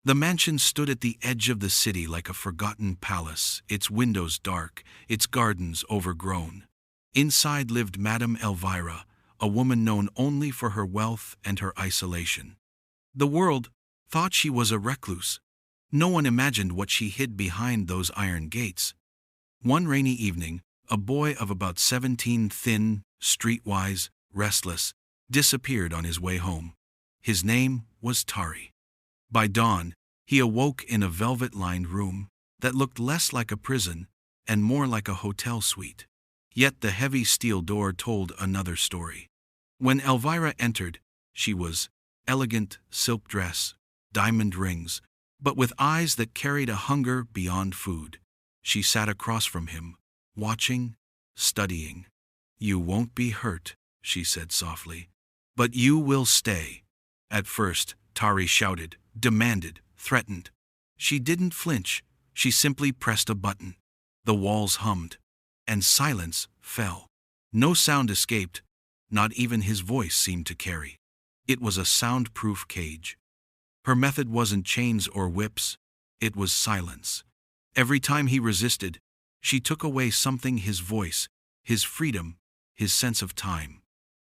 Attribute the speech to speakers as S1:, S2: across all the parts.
S1: The mansion stood at the edge of the city like a forgotten palace, its windows dark, its gardens overgrown. Inside lived Madame Elvira, a woman known only for her wealth and her isolation. The world thought she was a recluse. No one imagined what she hid behind those iron gates. One rainy evening, a boy of about 17, thin, streetwise, restless, disappeared on his way home. His name was Tari. By dawn, he awoke in a velvet-lined room that looked less like a prison and more like a hotel suite. Yet the heavy steel door told another story. When Elvira entered, she was elegant, silk dress, diamond rings, but with eyes that carried a hunger beyond food. She sat across from him, watching, studying. "You won't be hurt," she said softly, "but you will stay." At first, Tari shouted, demanded, threatened. She didn't flinch, she simply pressed a button. The walls hummed, and silence fell. No sound escaped, not even his voice seemed to carry. It was a soundproof cage. Her method wasn't chains or whips, it was silence. Every time he resisted, she took away something: his voice, his freedom, his sense of time.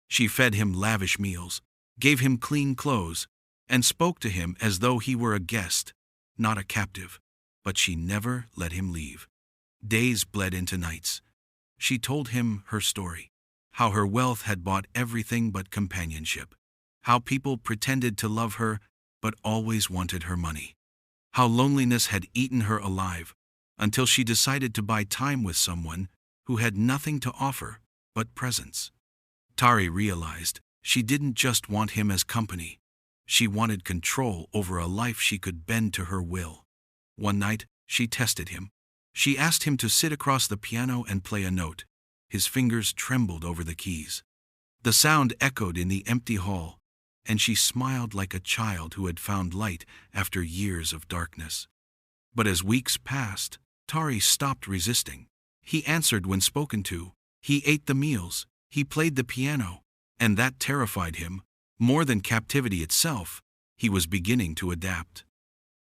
S1: She fed him lavish meals, gave him clean clothes, and spoke to him as though he were a guest, not a captive. But she never let him leave. Days bled into nights. She told him her story, how her wealth had bought everything but companionship, how people pretended to love her but always wanted her money, how loneliness had eaten her alive until she decided to buy time with someone who had nothing to offer but presence. Tari realized she didn't just want him as company. She wanted control over a life she could bend to her will. One night, she tested him. She asked him to sit across the piano and play a note. His fingers trembled over the keys. The sound echoed in the empty hall, and she smiled like a child who had found light after years of darkness. But as weeks passed, Tari stopped resisting. He answered when spoken to. He ate the meals. He played the piano. And that terrified him. More than captivity itself, he was beginning to adapt.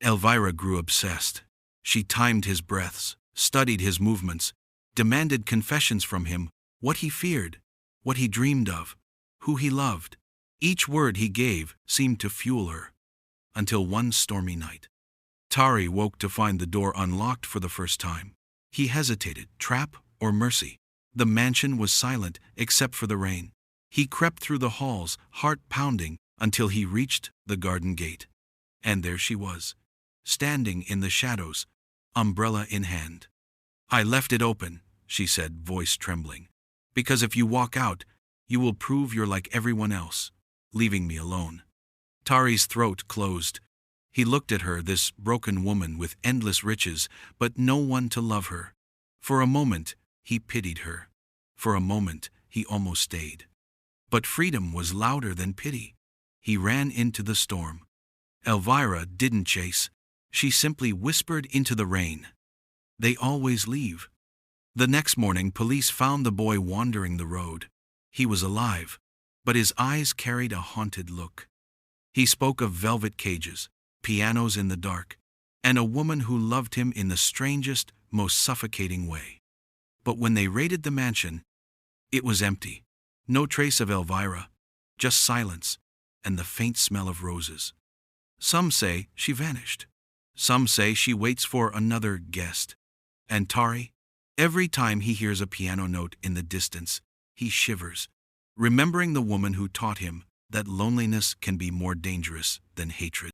S1: Elvira grew obsessed. She timed his breaths, studied his movements, demanded confessions from him: what he feared, what he dreamed of, who he loved. Each word he gave seemed to fuel her. Until one stormy night, Tari woke to find the door unlocked for the first time. He hesitated: trap or mercy? The mansion was silent except for the rain. He crept through the halls, heart pounding, until he reached the garden gate. And there she was, standing in the shadows, umbrella in hand. "I left it open," she said, voice trembling, "because if you walk out, you will prove you're like everyone else, leaving me alone." Tari's throat closed. He looked at her, this broken woman with endless riches, but no one to love her. For a moment, he pitied her. For a moment, he almost stayed. But freedom was louder than pity. He ran into the storm. Elvira didn't chase. She simply whispered into the rain, "They always leave." The next morning, police found the boy wandering the road. He was alive, but his eyes carried a haunted look. He spoke of velvet cages, pianos in the dark, and a woman who loved him in the strangest, most suffocating way. But when they raided the mansion, it was empty. No trace of Elvira, just silence and the faint smell of roses. Some say she vanished. Some say she waits for another guest. And Tari, every time he hears a piano note in the distance, he shivers, remembering the woman who taught him that loneliness can be more dangerous than hatred.